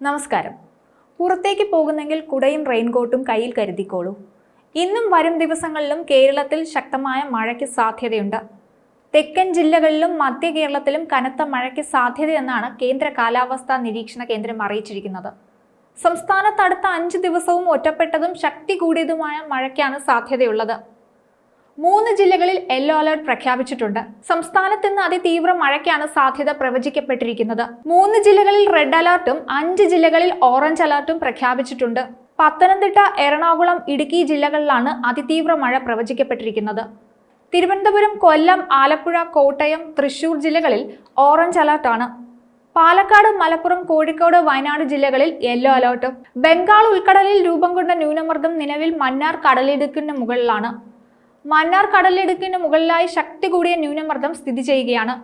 നമസ്കാരം. പുറത്തേക്ക് പോകുന്നെങ്കിൽ കുടയും റെയിൻകോട്ടും കയ്യിൽ കരുതിക്കോളൂ. ഇന്നും വരും ദിവസങ്ങളിലും കേരളത്തിൽ ശക്തമായ മഴയ്ക്ക് സാധ്യതയുണ്ട്. തെക്കൻ ജില്ലകളിലും മധ്യ കേരളത്തിലും കനത്ത മഴയ്ക്ക് സാധ്യതയെന്നാണ് കേന്ദ്ര കാലാവസ്ഥാ നിരീക്ഷണ കേന്ദ്രം അറിയിച്ചിരിക്കുന്നത്. സംസ്ഥാനത്ത് അടുത്ത 5 ദിവസവും ഒറ്റപ്പെട്ടതും ശക്തി കൂടിയതുമായ മഴയ്ക്കാണ് സാധ്യതയുള്ളത്. 3 ജില്ലകളിൽ യെല്ലോ അലർട്ട് പ്രഖ്യാപിച്ചിട്ടുണ്ട്. സംസ്ഥാനത്ത് ഇന്ന് അതിതീവ്ര മഴയ്ക്കാണ് സാധ്യത പ്രവചിക്കപ്പെട്ടിരിക്കുന്നത്. 3 ജില്ലകളിൽ റെഡ് അലർട്ടും 5 ജില്ലകളിൽ ഓറഞ്ച് അലർട്ടും പ്രഖ്യാപിച്ചിട്ടുണ്ട്. പത്തനംതിട്ട, എറണാകുളം, ഇടുക്കി ജില്ലകളിലാണ് അതിതീവ്ര മഴ പ്രവചിക്കപ്പെട്ടിരിക്കുന്നത്. തിരുവനന്തപുരം, കൊല്ലം, ആലപ്പുഴ, കോട്ടയം, തൃശൂർ ജില്ലകളിൽ ഓറഞ്ച് അലർട്ടാണ്. പാലക്കാട്, മലപ്പുറം, കോഴിക്കോട്, വയനാട് ജില്ലകളിൽ യെല്ലോ അലർട്ടും. ബംഗാൾ ഉൾക്കടലിൽ രൂപം കൊണ്ട ന്യൂനമർദ്ദം നിലവിൽ മന്നാർ കടലിടുക്കിന് മുകളിലാണ്. മന്നാർ കടലിടുക്കിന് മുകളിലായി ശക്തി കൂടിയ ന്യൂനമർദ്ദം സ്ഥിതി ചെയ്യുകയാണ്.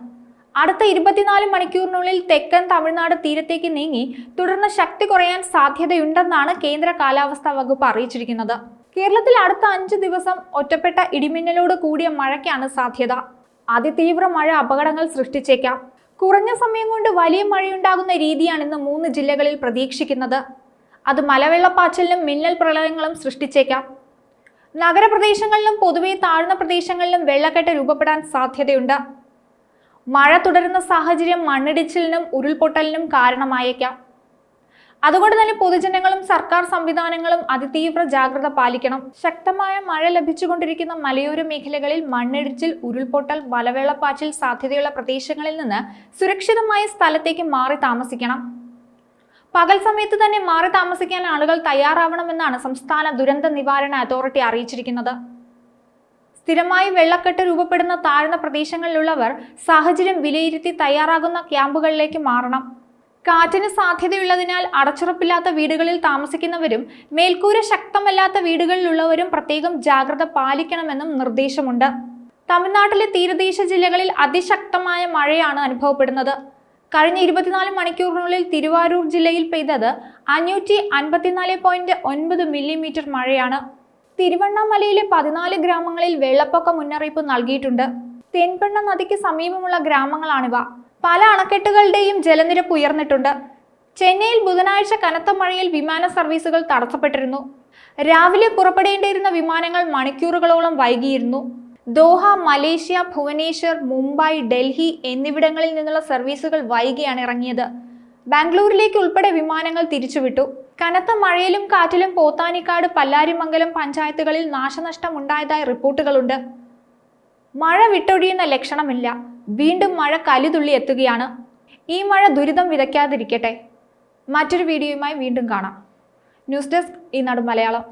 അടുത്ത 24 മണിക്കൂറിനുള്ളിൽ തെക്കൻ തമിഴ്നാട് തീരത്തേക്ക് നീങ്ങി തുടർന്ന് ശക്തി കുറയാൻ സാധ്യതയുണ്ടെന്നാണ് കേന്ദ്ര കാലാവസ്ഥാ വകുപ്പ് അറിയിച്ചിരിക്കുന്നത്. കേരളത്തിൽ അടുത്ത 5 ദിവസം ഒറ്റപ്പെട്ട ഇടിമിന്നലോട് കൂടിയ മഴയ്ക്കാണ് സാധ്യത. അതിതീവ്ര മഴ അപകടങ്ങൾ സൃഷ്ടിച്ചേക്കാം. കുറഞ്ഞ സമയം കൊണ്ട് വലിയ മഴയുണ്ടാകുന്ന രീതിയാണ് ഇന്ന് 3 ജില്ലകളിൽ പ്രതീക്ഷിക്കുന്നത്. അത് മലവെള്ളപ്പാച്ചിലിനും മിന്നൽ പ്രളയങ്ങളും സൃഷ്ടിച്ചേക്കാം. നഗരപ്രദേശങ്ങളിലും പൊതുവെ താഴ്ന്ന പ്രദേശങ്ങളിലും വെള്ളക്കെട്ട് രൂപപ്പെടാൻ സാധ്യതയുണ്ട്. മഴ തുടരുന്ന സാഹചര്യം മണ്ണിടിച്ചിലിനും ഉരുൾപൊട്ടലിനും കാരണമായേക്കാം. അതുകൊണ്ട് തന്നെ പൊതുജനങ്ങളും സർക്കാർ സംവിധാനങ്ങളും അതിതീവ്ര ജാഗ്രത പാലിക്കണം. ശക്തമായ മഴ ലഭിച്ചുകൊണ്ടിരിക്കുന്ന മലയോര മേഖലകളിൽ മണ്ണിടിച്ചിൽ, ഉരുൾപൊട്ടൽ, മലവെള്ളപ്പാച്ചിൽ സാധ്യതയുള്ള പ്രദേശങ്ങളിൽ നിന്ന് സുരക്ഷിതമായ സ്ഥലത്തേക്ക് മാറി താമസിക്കണം. പകൽ സമയത്ത് തന്നെ മാറി താമസിക്കാൻ ആളുകൾ തയ്യാറാവണമെന്നാണ് സംസ്ഥാന ദുരന്ത നിവാരണ അതോറിറ്റി അറിയിച്ചിരിക്കുന്നത്. സ്ഥിരമായി വെള്ളക്കെട്ട് രൂപപ്പെടുന്ന താഴ്ന്ന പ്രദേശങ്ങളിലുള്ളവർ സാഹചര്യം വിലയിരുത്തി തയ്യാറാകുന്ന ക്യാമ്പുകളിലേക്ക് മാറണം. കാറ്റിന് സാധ്യതയുള്ളതിനാൽ അടച്ചുറപ്പില്ലാത്ത വീടുകളിൽ താമസിക്കുന്നവരും മേൽക്കൂര ശക്തമല്ലാത്ത വീടുകളിലുള്ളവരും പ്രത്യേകം ജാഗ്രത പാലിക്കണമെന്നും നിർദ്ദേശമുണ്ട്. തമിഴ്നാട്ടിലെ തീരദേശ ജില്ലകളിൽ അതിശക്തമായ മഴയാണ് അനുഭവപ്പെടുന്നത്. കഴിഞ്ഞ 24 മണിക്കൂറിനുള്ളിൽ തിരുവാരൂർ ജില്ലയിൽ പെയ്തത് 554.9 മില്ലിമീറ്റർ മഴയാണ്. തിരുവണ്ണാമലയിലെ 14 ഗ്രാമങ്ങളിൽ വെള്ളപ്പൊക്ക മുന്നറിയിപ്പ് നൽകിയിട്ടുണ്ട്. തെൻപെണ്ണ നദിക്ക് സമീപമുള്ള ഗ്രാമങ്ങളാണിവ. പല അണക്കെട്ടുകളുടെയും ജലനിരപ്പ് ഉയർന്നിട്ടുണ്ട്. ചെന്നൈയിൽ ബുധനാഴ്ച കനത്ത മഴയിൽ വിമാന സർവീസുകൾ തടസ്സപ്പെട്ടിരുന്നു. രാവിലെ പുറപ്പെടേണ്ടിയിരുന്ന വിമാനങ്ങൾ മണിക്കൂറുകളോളം വൈകിയിരുന്നു. ദോഹ, മലേഷ്യ, ഭുവനേശ്വർ, മുംബൈ, ഡൽഹി എന്നിവിടങ്ങളിൽ നിന്നുള്ള സർവീസുകൾ വൈകിയാണ് ഇറങ്ങിയത്. ബാംഗ്ലൂരിലേക്ക് ഉൾപ്പെടെ വിമാനങ്ങൾ തിരിച്ചുവിട്ടു. കനത്ത മഴയിലും കാറ്റിലും പോത്താനിക്കാട്, പല്ലാരിമംഗലം പഞ്ചായത്തുകളിൽ നാശനഷ്ടം ഉണ്ടായതായി റിപ്പോർട്ടുകളുണ്ട്. മഴ വിട്ടൊഴിയുന്ന ലക്ഷണമില്ല. വീണ്ടും മഴ കലിതുള്ളി എത്തുകയാണ്. ഈ മഴ ദുരിതം വിതയ്ക്കാതിരിക്കട്ടെ. മറ്റൊരു വീഡിയോയുമായി വീണ്ടും കാണാം. ന്യൂസ് ഡെസ്ക് ഈനാട് മലയാളം.